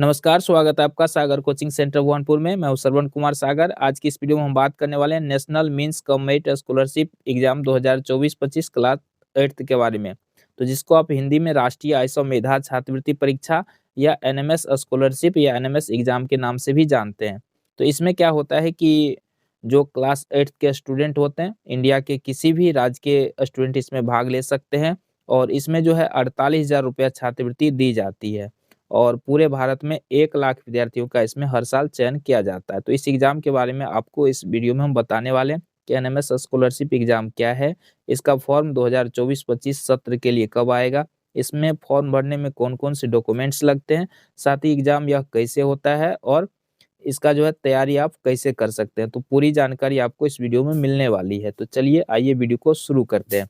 नमस्कार, स्वागत है आपका सागर कोचिंग सेंटर बुरहानपुर में। मैं हूं श्रवण कुमार सागर। आज की इस वीडियो में हम बात करने वाले हैं national means cum merit scholarship exam 2024-25 class 8th के बारे में। तो जिसको आप हिंदी में राष्ट्रीय आय मेधा छात्रवृत्ति परीक्षा या एनएमएस स्कॉलरशिप या एनएमएस एग्जाम के नाम से भी जानते हैं। तो इसमें क्या होता है कि जो क्लास 8th के स्टूडेंट होते हैं, इंडिया के किसी भी राज्य के स्टूडेंट इसमें भाग ले सकते हैं और इसमें जो है 48,000 रुपया छात्रवृत्ति दी जाती है। और पूरे भारत में 1 लाख विद्यार्थियों का इसमें हर साल चयन किया जाता है। तो इस एग्ज़ाम के बारे में आपको इस वीडियो में हम बताने वाले हैं कि एनएमएस स्कॉलरशिप एग्ज़ाम क्या है, इसका फॉर्म 2024-25 सत्र के लिए कब आएगा, इसमें फॉर्म भरने में कौन-कौन से डॉक्यूमेंट्स लगते हैं, साथ ही एग्ज़ाम यह कैसे होता है और इसका जो है तैयारी आप कैसे कर सकते हैं। तो पूरी जानकारी आपको इस वीडियो में मिलने वाली है। तो चलिए आइए वीडियो को शुरू करते हैं।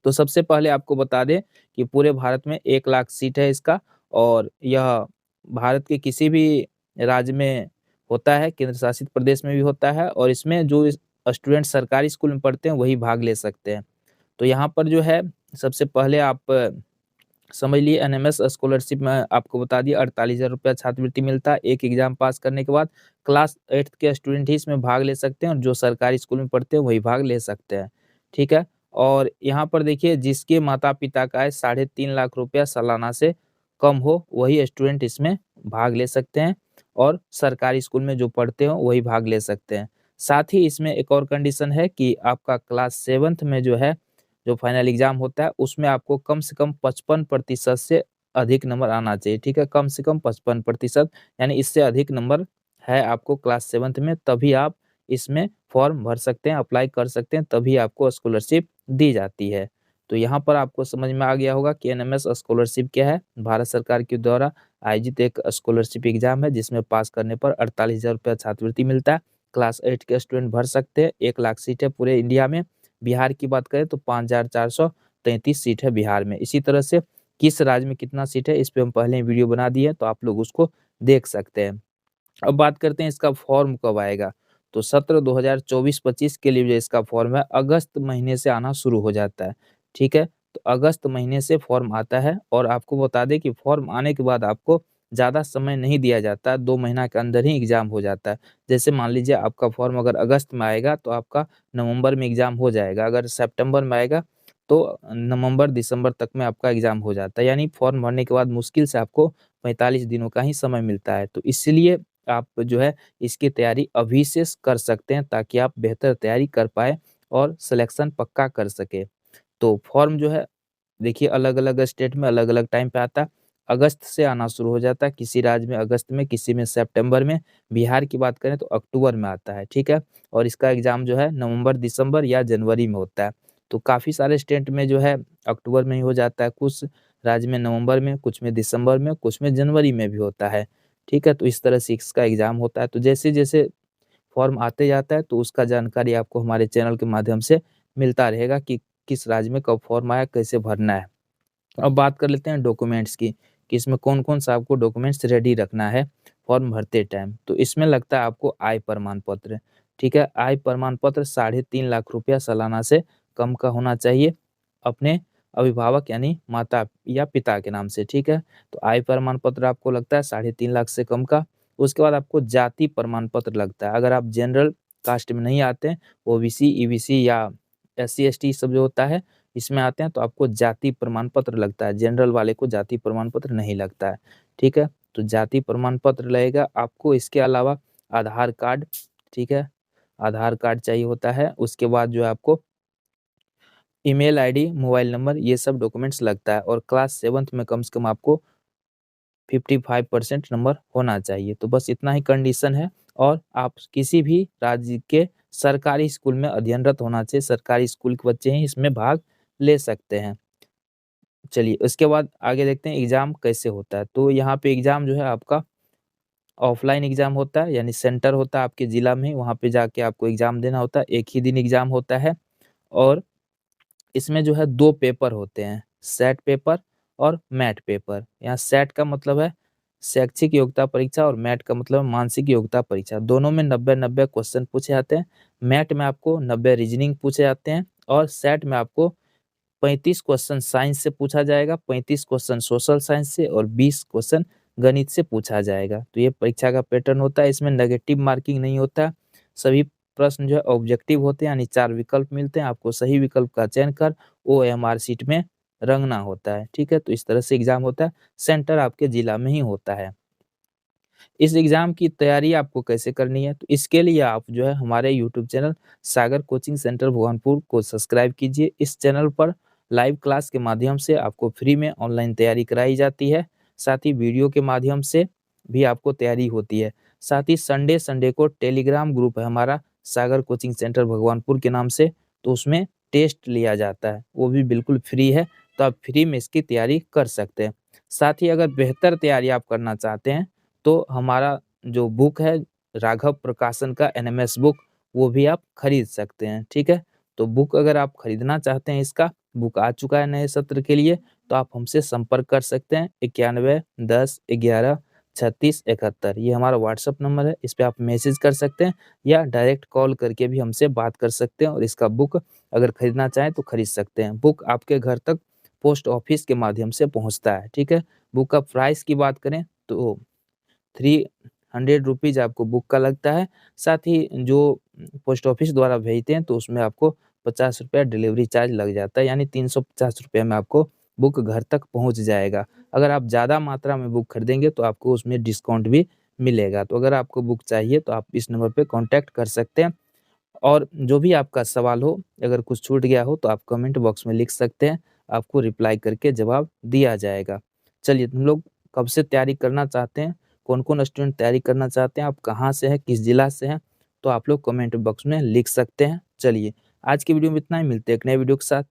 तो सबसे पहले आपको बता दें कि पूरे भारत में 1 लाख सीट है इसका और यह भारत के किसी भी राज्य में होता है, केंद्र शासित प्रदेश में भी होता है और इसमें जो स्टूडेंट सरकारी स्कूल में पढ़ते हैं वही भाग ले सकते हैं। तो यहाँ पर जो है सबसे पहले आप समझ लिए एनएमएस स्कॉलरशिप में आपको बता दिया 48,000 रुपया छात्रवृत्ति मिलता है। एक एग्जाम पास करने के बाद क्लास 8th के स्टूडेंट ही इसमें भाग ले सकते हैं और जो सरकारी स्कूल में पढ़ते हैं वही भाग ले सकते हैं। ठीक है? और यहाँ पर देखिए जिसके माता-पिता का आय 3.5 लाख रुपया सालाना से कम हो वही स्टूडेंट इसमें भाग ले सकते हैं और सरकारी स्कूल में जो पढ़ते हो वही भाग ले सकते हैं। साथ ही इसमें एक और कंडीशन है कि आपका क्लास 7th में जो है जो फाइनल एग्जाम होता है उसमें आपको कम से कम 55% से अधिक नंबर आना चाहिए। ठीक है? कम से कम 55% यानी इससे अधिक नंबर है आपको क्लास 7th में तभी आप इसमें फॉर्म भर सकते हैं, अप्लाई कर सकते हैं, तभी आपको स्कॉलरशिप दी जाती है। तो यहाँ पर आपको समझ में आ गया होगा कि एनएमएस स्कॉलरशिप क्या है। भारत सरकार के द्वारा आयोजित एक स्कॉलरशिप एग्जाम है जिसमें पास करने पर 48,000 रुपया छात्रवृत्ति मिलता है। क्लास 8 के स्टूडेंट भर सकते हैं। 1 लाख सीट है पूरे इंडिया में। बिहार की बात करें तो 5,433 सीट है बिहार में। इसी तरह से किस राज्य में कितना सीट है इस पे हम पहले ही वीडियो बना दिए हैं, तो आप लोग उसको देख सकते हैं। अब बात करते हैं इसका फॉर्म कब आएगा। तो सत्र 2024-25 के लिए जो इसका फॉर्म है अगस्त महीने से आना शुरू हो जाता है। ठीक है? तो अगस्त महीने से फॉर्म आता है और आपको बता दें कि फॉर्म आने के बाद आपको ज़्यादा समय नहीं दिया जाता, 2 महीना के अंदर ही एग्ज़ाम हो जाता है। जैसे मान लीजिए आपका फॉर्म अगर अगस्त में आएगा तो आपका नवंबर में एग्ज़ाम हो जाएगा। अगर सितंबर में आएगा तो नवंबर-दिसंबर तक में आपका एग्ज़ाम हो जाता है। यानी फॉर्म भरने के बाद मुश्किल से आपको 45 दिनों का ही समय मिलता है। तो इसलिए आप जो है इसकी तैयारी अभी से कर सकते हैं ताकि आप बेहतर तैयारी कर पाएँ और सिलेक्शन पक्का कर सकें। तो फॉर्म जो है देखिए अलग-अलग स्टेट में अलग-अलग टाइम पे आता है। अगस्त से आना शुरू हो जाता है, किसी राज्य में अगस्त में, किसी में सितंबर में। बिहार की बात करें तो अक्टूबर में आता है, ठीक है? और इसका एग्ज़ाम जो है नवंबर, दिसंबर या जनवरी में होता है। तो काफ़ी सारे स्टेट में जो है अक्टूबर में ही हो जाता है, कुछ राज्य में नवंबर में, कुछ में दिसंबर में, कुछ में जनवरी में भी होता है, ठीक है? तो इस तरह से इसका एग्ज़ाम होता है। तो जैसे-जैसे फॉर्म आते जाता है तो उसका जानकारी आपको हमारे चैनल के माध्यम से मिलता रहेगा कि किस राज्य में कब फॉर्म आया, कैसे भरना है। अब बात कर लेते हैं डॉक्यूमेंट्स की, कि इसमें कौन-कौन सा आपको डॉक्यूमेंट्स रेडी रखना है फॉर्म भरते टाइम। तो इसमें लगता है आपको आय प्रमाण पत्र, ठीक है? आय प्रमाण पत्र 3.5 लाख रुपया सालाना से कम का होना चाहिए, अपने अभिभावक यानी माता या पिता के नाम से, ठीक है? तो आय प्रमाण पत्र आपको लगता है 3.5 लाख से कम का। उसके बाद आपको जाति प्रमाण पत्र लगता है। अगर आप जनरल कास्ट में नहीं आते हैं, ओबीसी, ईबीसी या एससी-एसटी सब जो होता है इसमें आते हैं तो आपको जाति प्रमाण पत्र लगता है, जनरल वाले को जाति प्रमाण पत्र नहीं लगता है, ठीक है? तो जाति प्रमाण पत्र लगेगा आपको, इसके अलावा आधार कार्ड, ठीक है? आधार कार्ड चाहिए होता है, उसके बाद जो है आपको ईमेल आईडी, मोबाइल नंबर ये सब डॉक्यूमेंट्स लगता है और क्लास 7th में कम से कम आपको 55% नंबर होना चाहिए। तो बस इतना ही कंडीशन है और आप किसी भी राज्य के सरकारी स्कूल में अध्ययनरत होना चाहिए, सरकारी स्कूल के बच्चे ही इसमें भाग ले सकते हैं। चलिए उसके बाद आगे देखते हैं एग्ज़ाम कैसे होता है। तो यहाँ पे एग्ज़ाम जो है आपका ऑफ़लाइन एग्ज़ाम होता है, यानी सेंटर होता है आपके ज़िला में, वहाँ पे जाके आपको एग्ज़ाम देना होता है। एक ही दिन एग्ज़ाम होता है और इसमें जो है 2 पेपर होते हैं, सेट पेपर और मैट पेपर। यहाँ सेट का मतलब है शैक्षिक योग्यता परीक्षा और मैट का मतलब है मानसिक योग्यता परीक्षा। दोनों में 90-90 क्वेश्चन पूछे जाते हैं। मैट में आपको 90 रीज़निंग पूछे जाते हैं और सेट में आपको 35 क्वेश्चन साइंस से पूछा जाएगा, 35 क्वेश्चन सोशल साइंस से और 20 क्वेश्चन गणित से पूछा जाएगा। तो ये परीक्षा का पैटर्न होता है, इसमें नेगेटिव मार्किंग नहीं होता। सभी प्रश्न जो है ऑब्जेक्टिव होते हैं, यानी 4 विकल्प मिलते हैं, आपको सही विकल्प का चयन कर ओएमआर शीट में रंगना होता है। ठीक है, तो इस तरह से एग्जाम होता है, सेंटर आपके जिला में ही होता है। इस एग्जाम की तैयारी आपको कैसे करनी है, तो इसके लिए आप जो है हमारे यूट्यूब चैनल सागर कोचिंग सेंटर भगवानपुर को सब्सक्राइब कीजिए। इस चैनल पर लाइव क्लास के माध्यम से आपको फ्री में ऑनलाइन तैयारी कराई जाती है, साथ ही वीडियो के माध्यम से भी आपको तैयारी होती है। साथ ही संडे संडे को टेलीग्राम ग्रुप है हमारा सागर कोचिंग सेंटर भगवानपुर के नाम से, तो उसमें टेस्ट लिया जाता है, वो भी बिल्कुल फ्री है, तो आप फ्री में इसकी तैयारी कर सकते हैं। साथ ही अगर बेहतर तैयारी आप करना चाहते हैं तो हमारा जो बुक है राघव प्रकाशन का एनएमएस बुक, वो भी आप खरीद सकते हैं। ठीक है, तो बुक अगर आप खरीदना चाहते हैं, इसका बुक आ चुका है नए सत्र के लिए, तो आप हमसे संपर्क कर सकते हैं 91 10 11 36 71। ये हमारा व्हाट्सअप नंबर है, इस पे आप मैसेज कर सकते हैं या डायरेक्ट कॉल करके भी हमसे बात कर सकते हैं, और इसका बुक अगर खरीदना चाहें तो खरीद सकते हैं। बुक आपके घर तक पोस्ट ऑफिस के माध्यम से पहुंचता है। ठीक है, बुक का प्राइस की बात करें तो 300 रुपीज़ आपको बुक का लगता है। साथ ही जो पोस्ट ऑफिस द्वारा भेजते हैं तो उसमें आपको 50 रुपया डिलीवरी चार्ज लग जाता है, यानी 350 रुपये में आपको बुक घर तक पहुंच जाएगा। अगर आप ज़्यादा मात्रा में बुक खरीदेंगे तो आपको उसमें डिस्काउंट भी मिलेगा। तो अगर आपको बुक चाहिए तो आप इस नंबर पे कॉन्टैक्ट कर सकते हैं, और जो भी आपका सवाल हो, अगर कुछ छूट गया हो तो आप कमेंट बॉक्स में लिख सकते हैं, आपको रिप्लाई करके जवाब दिया जाएगा। चलिए, तुम लोग कब से तैयारी करना चाहते हैं, कौन-कौन स्टूडेंट तैयारी करना चाहते हैं, आप कहाँ से हैं, किस जिला से हैं, तो आप लोग कमेंट बॉक्स में लिख सकते हैं। चलिए, आज की वीडियो में इतना ही, मिलते हैं एक नए वीडियो के साथ।